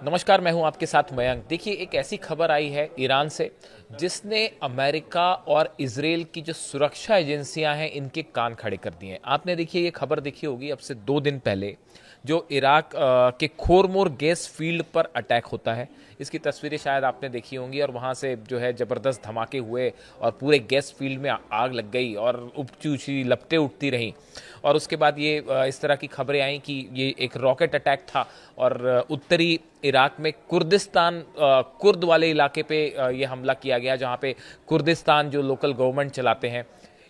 नमस्कार, मैं हूं आपके साथ मयंक। देखिए, एक ऐसी खबर आई है ईरान से जिसने अमेरिका और इजराइल की जो सुरक्षा एजेंसियां हैं इनके कान खड़े कर दिए हैं। आपने देखिए ये खबर देखी होगी अब से 2 दिन पहले जो इराक के खोरमोर गैस फील्ड पर अटैक होता है। इसकी तस्वीरें शायद आपने देखी होंगी और वहाँ से जो है ज़बरदस्त धमाके हुए और पूरे गैस फील्ड में आग लग गई और ऊंची ऊंची लपटें उठती रहीं। और उसके बाद ये इस तरह की खबरें आई कि ये एक रॉकेट अटैक था और उत्तरी इराक में कुर्दिस्तान कुर्द वाले इलाके पे ये हमला किया गया, जहाँ पे कुर्दिस्तान जो लोकल गवर्नमेंट चलाते हैं,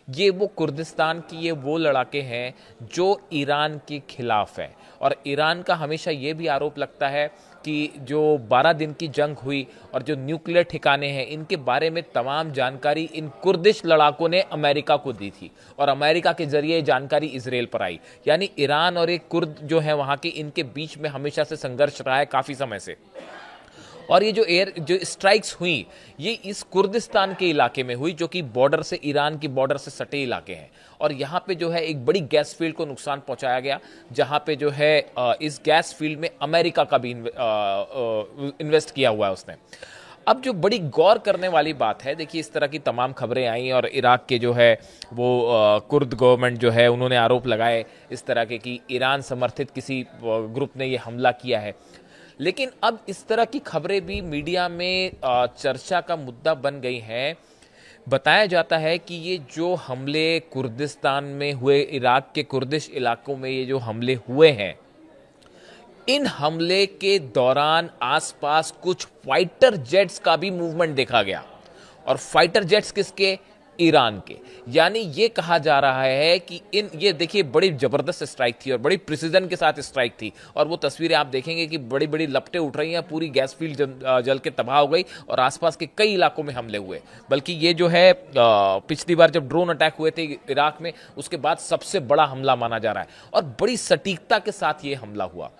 ये वो कुर्दिस्तान की ये वो लड़ाके हैं जो ईरान के खिलाफ है। और ईरान का हमेशा ये भी आरोप लगता है कि जो 12 दिन की जंग हुई और जो न्यूक्लियर ठिकाने हैं इनके बारे में तमाम जानकारी इन कुर्दिश लड़ाकों ने अमेरिका को दी थी और अमेरिका के जरिए जानकारी इजराइल पर आई। यानी ईरान और एक कुर्द जो है वहाँ के, इनके बीच में हमेशा से संघर्ष रहा है काफ़ी समय से। और ये जो स्ट्राइक्स हुई ये इस कुर्दिस्तान के इलाके में हुई जो कि बॉर्डर से, ईरान की बॉर्डर से सटे इलाके हैं। और यहाँ पे जो है एक बड़ी गैस फील्ड को नुकसान पहुंचाया गया, जहाँ पे जो है इस गैस फील्ड में अमेरिका का भी इन्वेस्ट किया हुआ है उसने। अब जो बड़ी गौर करने वाली बात है, देखिए इस तरह की तमाम खबरें आई और इराक के जो है वो कुर्द गवर्नमेंट जो है उन्होंने आरोप लगाए इस तरह के कि ईरान समर्थित किसी ग्रुप ने ये हमला किया है। लेकिन अब इस तरह की खबरें भी मीडिया में चर्चा का मुद्दा बन गई हैं। बताया जाता है कि ये जो हमले कुर्दिस्तान में हुए, इराक के कुर्दिश इलाकों में ये जो हमले हुए हैं, इन हमले के दौरान आसपास कुछ फाइटर जेट्स का भी मूवमेंट देखा गया। और फाइटर जेट्स किसके? ईरान के। यानी ये कहा जा रहा है कि ये देखिए बड़ी जबरदस्त स्ट्राइक थी और बड़ी प्रिसीजन के साथ स्ट्राइक थी। और वो तस्वीरें आप देखेंगे कि बड़ी बड़ी लपटें उठ रही हैं, पूरी गैस फील्ड जल के तबाह हो गई और आसपास के कई इलाकों में हमले हुए। बल्कि ये जो है पिछली बार जब ड्रोन अटैक हुए थे इराक में, उसके बाद सबसे बड़ा हमला माना जा रहा है और बड़ी सटीकता के साथ ये हमला हुआ।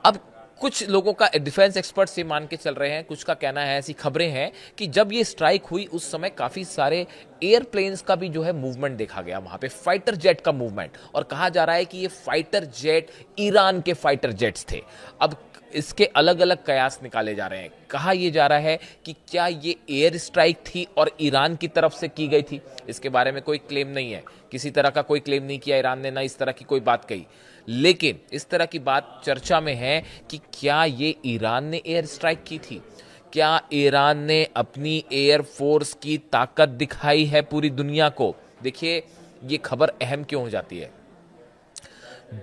अब कुछ लोगों का, डिफेंस एक्सपर्ट्स ये मान के चल रहे हैं, कुछ का कहना है, ऐसी खबरें हैं कि जब ये स्ट्राइक हुई उस समय काफी सारे एयरप्लेन्स का भी जो है मूवमेंट देखा गया वहां पे, फाइटर जेट का मूवमेंट। और कहा जा रहा है कि ये फाइटर जेट ईरान के फाइटर जेट्स थे। अब इसके अलग अलग कयास निकाले जा रहे हैं। कहा यह जा रहा है कि क्या ये एयर स्ट्राइक थी और ईरान की तरफ से की गई थी। इसके बारे में कोई क्लेम नहीं है, किसी तरह का कोई क्लेम नहीं किया ईरान ने, ना इस तरह की कोई बात कही। लेकिन इस तरह की बात चर्चा में है कि क्या ये ईरान ने एयर स्ट्राइक की थी, क्या ईरान ने अपनी एयर फोर्स की ताकत दिखाई है पूरी दुनिया को। देखिए ये खबर अहम क्यों हो जाती है।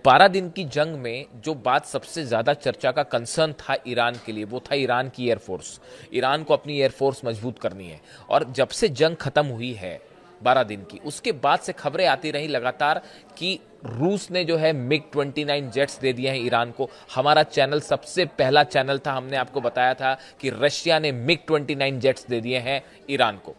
12 दिन की जंग में जो बात सबसे ज्यादा चर्चा का कंसर्न था ईरान के लिए, वो था ईरान की एयरफोर्स। ईरान को अपनी एयरफोर्स मजबूत करनी है। और जब से जंग खत्म हुई है 12 दिन की, उसके बाद से खबरें आती रही लगातार कि रूस ने जो है मिग 29 जेट्स दे दिए हैं ईरान को। हमारा चैनल सबसे पहला चैनल था, हमने आपको बताया था कि रशिया ने मिग 29 जेट्स दे दिए हैं ईरान को।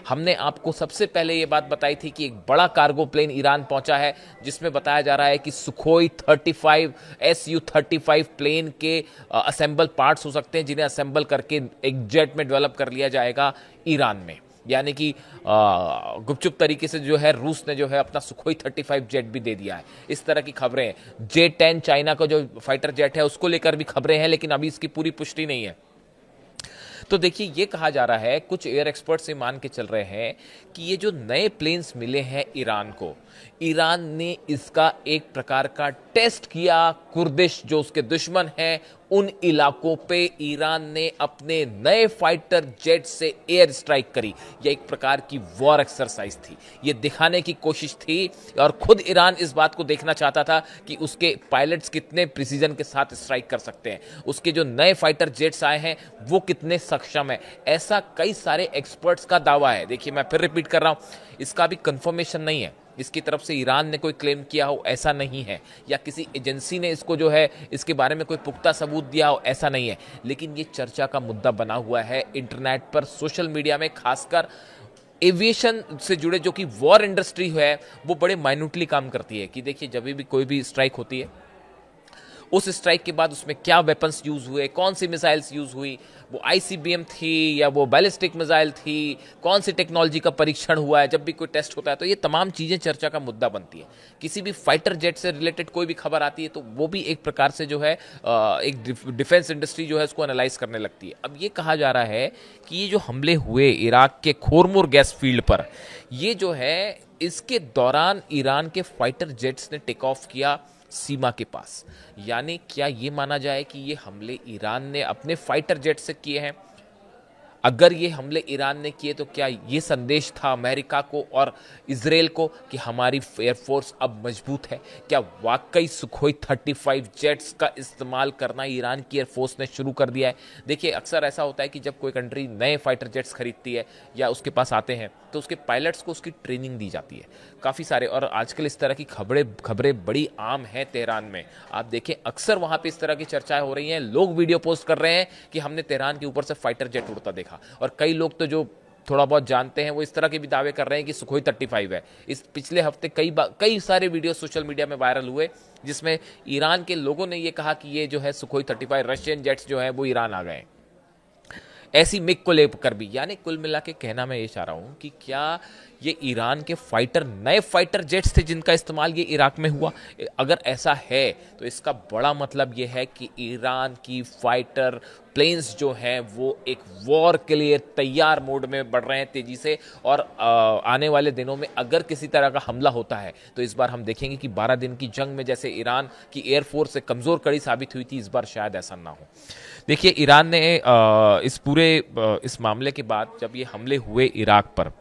हमने आपको सबसे पहले ये बात बताई थी कि एक बड़ा कार्गो प्लेन ईरान पहुंचा है, जिसमें बताया जा रहा है कि सुखोई 35 Su-35 प्लेन के असेंबल पार्ट्स हो सकते हैं, जिन्हें असेंबल करके एक जेट में डेवलप कर लिया जाएगा ईरान में। यानी कि गुपचुप तरीके से जो है रूस ने जो है अपना सुखोई 35 जेट भी दे दिया है। इस तरह की खबरें हैं। J-10 चाइना का जो फाइटर जेट है उसको लेकर भी खबरें हैं, लेकिन अभी इसकी पूरी पुष्टि नहीं है। तो देखिए ये कहा जा रहा है, कुछ एयर एक्सपर्ट्स से मान के चल रहे हैं कि ये जो नए प्लेन्स मिले हैं ईरान को, ईरान ने इसका एक प्रकार का टेस्ट किया। कुर्दिश जो उसके दुश्मन हैं उन इलाकों पे ईरान ने अपने नए फाइटर जेट से एयर स्ट्राइक करी। यह एक प्रकार की वॉर एक्सरसाइज थी, ये दिखाने की कोशिश थी। और खुद ईरान इस बात को देखना चाहता था कि उसके पायलट्स कितने प्रिसीजन के साथ स्ट्राइक कर सकते हैं, उसके जो नए फाइटर जेट्स आए हैं वो कितने सक्षम है। ऐसा कई सारे एक्सपर्ट्स का दावा है। देखिए मैं फिर रिपीट कर रहा हूं, इसका भी कंफर्मेशन नहीं है, इसकी तरफ से ईरान ने कोई क्लेम किया हो ऐसा नहीं है, या किसी एजेंसी ने इसको जो है इसके बारे में कोई पुख्ता सबूत दिया हो ऐसा नहीं है। लेकिन ये चर्चा का मुद्दा बना हुआ है इंटरनेट पर, सोशल मीडिया में, खासकर एविएशन से जुड़े जो कि वॉर इंडस्ट्री है वो बड़े माइन्यूटली काम करती है। कि देखिए जब भी कोई भी स्ट्राइक होती है उस स्ट्राइक के बाद उसमें क्या वेपन्स यूज हुए, कौन सी मिसाइल्स यूज हुई, वो आईसीबीएम थी या वो बैलिस्टिक मिसाइल थी, कौन सी टेक्नोलॉजी का परीक्षण हुआ है, जब भी कोई टेस्ट होता है तो ये तमाम चीज़ें चर्चा का मुद्दा बनती है। किसी भी फाइटर जेट से रिलेटेड कोई भी खबर आती है तो वो भी एक प्रकार से जो है एक डिफेंस इंडस्ट्री जो है उसको एनालाइज करने लगती है। अब ये कहा जा रहा है कि ये जो हमले हुए इराक के खोरमुर गैस फील्ड पर, ये जो है इसके दौरान ईरान के फाइटर जेट्स ने टेक ऑफ किया सीमा के पास। यानी क्या ये माना जाए कि ये हमले ईरान ने अपने फाइटर जेट से किए हैं? अगर ये हमले ईरान ने किए तो क्या ये संदेश था अमेरिका को और इजराइल को कि हमारी एयरफोर्स अब मजबूत है? क्या वाकई सुखोई 35 जेट्स का इस्तेमाल करना ईरान की एयरफोर्स ने शुरू कर दिया है? देखिए, अक्सर ऐसा होता है कि जब कोई कंट्री नए फाइटर जेट्स खरीदती है या उसके पास आते हैं तो उसके पायलट्स को उसकी ट्रेनिंग दी जाती है काफ़ी सारे, और आजकल इस तरह की खबरें बड़ी आम हैं तेहरान में। आप देखें, अक्सर वहाँ पे इस तरह की चर्चाएं हो रही हैं, लोग वीडियो पोस्ट कर रहे हैं कि हमने तेहरान के ऊपर से फाइटर जेट उड़ता देखा। और कई लोग तो जो थोड़ा बहुत जानते हैं वो इस तरह के भी दावे कर रहे हैं कि सुखोई 35 है। इस पिछले हफ्ते कई सारे वीडियो सोशल मीडिया में वायरल हुए जिसमें ईरान के लोगों ने ये कहा कि ये जो है सुखोई 35 रशियन जेट्स जो है वो ईरान आ गए, ऐसी मिग को लेकर भी। यानी कुल मिला के कहना मैं ये चाह रहा हूं कि क्या ये ईरान के नए फाइटर जेट्स थे जिनका इस्तेमाल ये इराक में हुआ? अगर ऐसा है तो इसका बड़ा मतलब ये है कि ईरान की फाइटर प्लेन्स जो हैं वो एक वॉर के लिए तैयार मोड में बढ़ रहे हैं तेजी से। और आने वाले दिनों में अगर किसी तरह का हमला होता है तो इस बार हम देखेंगे कि 12 दिन की जंग में जैसे ईरान की एयरफोर्स से कमजोर कड़ी साबित हुई थी, इस बार शायद ऐसा ना हो। देखिए, ईरान ने इस मामले के बाद जब ये हमले हुए इराक पर,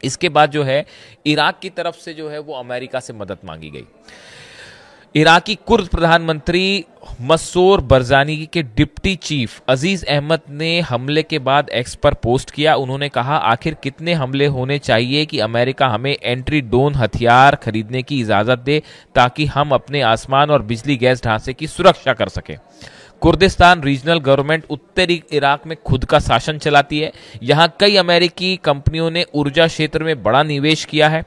इसके बाद जो है इराक की तरफ से जो है वो अमेरिका से मदद मांगी गई। इराकी कुर्द प्रधानमंत्री मसूर बरजानी के डिप्टी चीफ अजीज अहमद ने हमले के बाद एक्स पर पोस्ट किया। उन्होंने कहा, आखिर कितने हमले होने चाहिए कि अमेरिका हमें एंट्री ड्रोन हथियार खरीदने की इजाजत दे ताकि हम अपने आसमान और बिजली गैस ढांचे की सुरक्षा कर सकें। कुर्दिस्तान रीजनल गवर्नमेंट उत्तरी इराक में खुद का शासन चलाती है। यहां कई अमेरिकी कंपनियों ने ऊर्जा क्षेत्र में बड़ा निवेश किया है।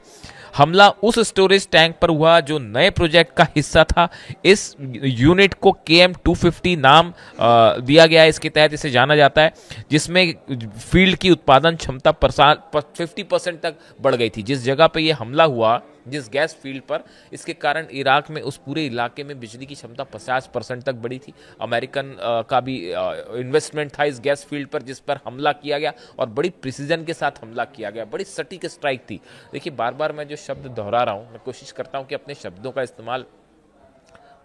हमला उस स्टोरेज टैंक पर हुआ जो नए प्रोजेक्ट का हिस्सा था। इस यूनिट को KM-250 नाम दिया गया है, इसके तहत इसे जाना जाता है, जिसमें फील्ड की उत्पादन क्षमता 50% तक बढ़ गई थी। जिस जगह पे ये हमला हुआ, जिस गैस फील्ड पर, इसके कारण इराक में उस पूरे इलाके में बिजली की क्षमता 50% तक बढ़ी थी। अमेरिकन का भी इन्वेस्टमेंट था इस गैस फील्ड पर जिस पर हमला किया गया और बड़ी प्रिसीजन के साथ हमला किया गया, बड़ी सटीक स्ट्राइक थी। देखिए, बार बार मैं जो शब्द दोहरा रहा हूँ, मैं कोशिश करता हूँ कि अपने शब्दों का इस्तेमाल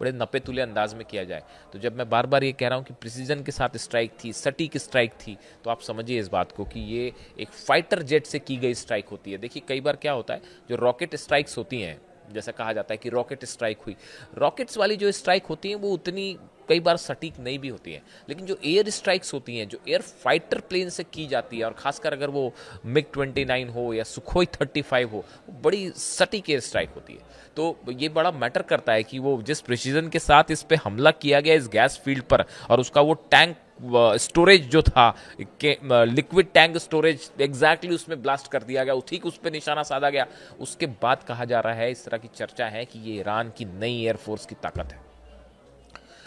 बड़े नपे तुले अंदाज में किया जाए। तो जब मैं बार बार ये कह रहा हूँ कि प्रिसीजन के साथ स्ट्राइक थी, सटीक स्ट्राइक थी, तो आप समझिए इस बात को कि ये एक फाइटर जेट से की गई स्ट्राइक होती है। देखिए, कई बार क्या होता है, जो रॉकेट स्ट्राइक्स होती हैं, जैसा कहा जाता है कि रॉकेट स्ट्राइक हुई, रॉकेट्स वाली जो स्ट्राइक होती हैं वो उतनी कई बार सटीक नहीं भी होती हैं। लेकिन जो एयर स्ट्राइक्स होती हैं, जो एयर फाइटर प्लेन से की जाती है, और खासकर अगर वो MiG-29 हो या सुखोई 35 हो, वो बड़ी सटीक एयर स्ट्राइक होती है। तो ये बड़ा मैटर करता है कि वो जिस प्रिसीजन के साथ इस पे हमला किया गया इस गैस फील्ड पर, और उसका वो टैंक स्टोरेज जो था, लिक्विड टैंक स्टोरेज, एग्जैक्टली उसमें ब्लास्ट कर दिया गया, ठीक उस पर निशाना साधा गया। उसके बाद कहा जा रहा है, इस तरह की चर्चा है कि ये ईरान की नई एयरफोर्स की ताकत है।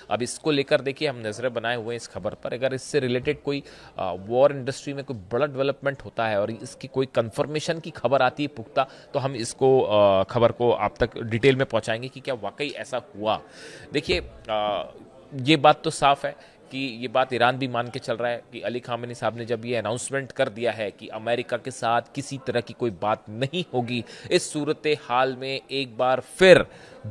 अब इसको लेकर देखिए, हम नजरें बनाए हुए हैं इस खबर पर। अगर इससे रिलेटेड कोई वॉर इंडस्ट्री में कोई बड़ा डेवलपमेंट होता है और इसकी कोई कंफर्मेशन की खबर आती है पुख्ता, तो हम इसको खबर को आप तक डिटेल में पहुंचाएंगे कि क्या वाकई ऐसा हुआ। देखिए, ये बात तो साफ है कि ये बात ईरान भी मान के चल रहा है कि अली खामेनी साहब ने जब ये अनाउंसमेंट कर दिया है कि अमेरिका के साथ किसी तरह की कोई बात नहीं होगी, इस सूरत हाल में एक बार फिर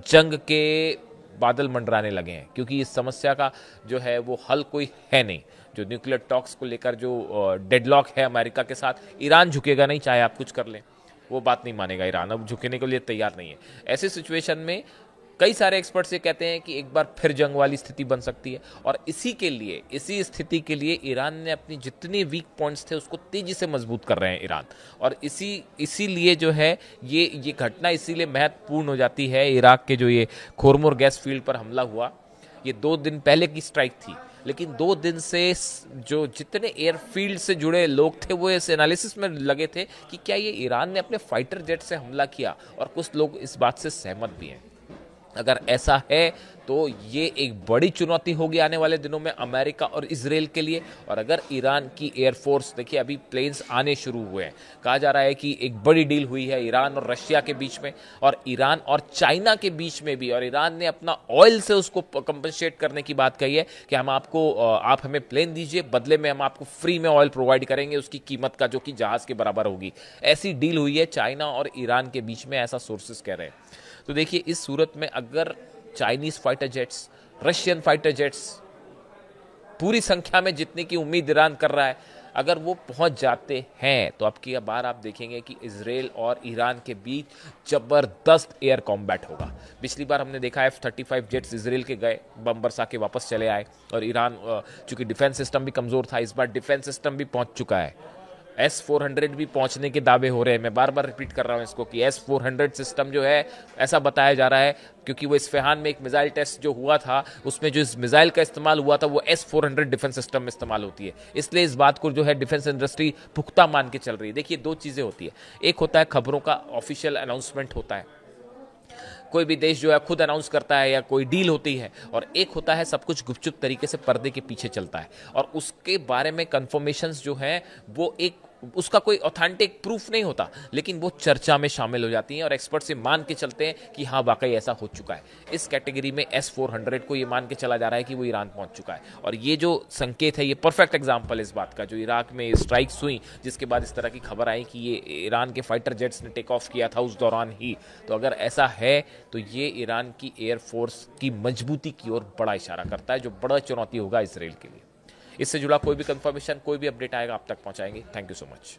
जंग के बादल मंडराने लगे हैं, क्योंकि इस समस्या का जो है वो हल कोई है नहीं। जो न्यूक्लियर टॉक्स को लेकर जो डेडलॉक है अमेरिका के साथ, ईरान झुकेगा नहीं, चाहे आप कुछ कर लें, वो बात नहीं मानेगा ईरान, अब झुकने के लिए तैयार नहीं है। ऐसे सिचुएशन में कई सारे एक्सपर्ट्स ये कहते हैं कि एक बार फिर जंग वाली स्थिति बन सकती है, और इसी स्थिति के लिए ईरान ने अपनी जितने वीक पॉइंट्स थे उसको तेजी से मजबूत कर रहे हैं ईरान। और इसीलिए जो है ये घटना इसीलिए महत्वपूर्ण हो जाती है। इराक के जो ये खोरमुर गैस फील्ड पर हमला हुआ, ये 2 दिन पहले की स्ट्राइक थी, लेकिन 2 दिन से जो जितने एयरफील्ड से जुड़े लोग थे वो इस एनालिसिस में लगे थे कि क्या ये ईरान ने अपने फाइटर जेट से हमला किया, और कुछ लोग इस बात से सहमत भी हैं। अगर ऐसा है तो ये एक बड़ी चुनौती होगी आने वाले दिनों में अमेरिका और इजराइल के लिए। और अगर ईरान की एयरफोर्स, देखिए अभी प्लेन्स आने शुरू हुए हैं, कहा जा रहा है कि एक बड़ी डील हुई है ईरान और रशिया के बीच में और ईरान और चाइना के बीच में भी, और ईरान ने अपना ऑयल से उसको कंपनसेट करने की बात कही है कि हम आपको, आप हमें प्लेन दीजिए, बदले में हम आपको फ्री में ऑयल प्रोवाइड करेंगे उसकी कीमत का, जो कि जहाज के बराबर होगी। ऐसी डील हुई है चाइना और ईरान के बीच में, ऐसा सोर्सेस कह रहे हैं। तो देखिए इस सूरत में अगर Chinese fighter jets, Russian fighter jets पूरी संख्या में जितने की उम्मीद ईरान कर रहा है, अगर वो पहुंच जाते हैं तो अब की बार आप देखेंगे कि इजराइल और ईरान के बीच जबरदस्त एयर कॉम्बैट होगा। पिछली बार हमने देखा F-35 जेट्स इजराइल के गए, बम बरसा के वापस चले आए, और ईरान चूंकि डिफेंस सिस्टम भी कमजोर था, इस बार डिफेंस सिस्टम भी पहुंच चुका है। S-400 भी पहुंचने के दावे हो रहे हैं। मैं बार बार रिपीट कर रहा हूं इसको कि S-400 सिस्टम जो है, ऐसा बताया जा रहा है क्योंकि वो इस्फहान में एक मिसाइल टेस्ट जो हुआ था, उसमें जो इस मिसाइल का इस्तेमाल हुआ था वो S-400 डिफेंस सिस्टम में इस्तेमाल होती है। इसलिए इस बात को जो है डिफेंस इंडस्ट्री पुख्ता मान के चल रही है। देखिए दो चीजें होती है, एक होता है खबरों का ऑफिशियल अनाउंसमेंट होता है, कोई भी देश जो है खुद अनाउंस करता है या कोई डील होती है, और एक होता है सब कुछ गुपचुप तरीके से पर्दे के पीछे चलता है और उसके बारे में कंफर्मेशंस जो हैं वो एक, उसका कोई ऑथेंटिक प्रूफ नहीं होता, लेकिन वो चर्चा में शामिल हो जाती हैं और एक्सपर्ट से मान के चलते हैं कि हाँ वाकई ऐसा हो चुका है। इस कैटेगरी में S-400 को ये मान के चला जा रहा है कि वो ईरान पहुंच चुका है, और ये जो संकेत है ये परफेक्ट एग्जांपल इस बात का, जो इराक में स्ट्राइक्स हुई जिसके बाद इस तरह की खबर आई कि ये ईरान के फाइटर जेट्स ने टेक ऑफ किया था उस दौरान ही। तो अगर ऐसा है तो ये ईरान की एयरफोर्स की मजबूती की ओर बड़ा इशारा करता है, जो बड़ा चुनौती होगा इसराइल के लिए। इससे जुड़ा कोई भी कंफर्मेशन, कोई भी अपडेट आएगा आप तक पहुंचाएंगे। Thank you so much.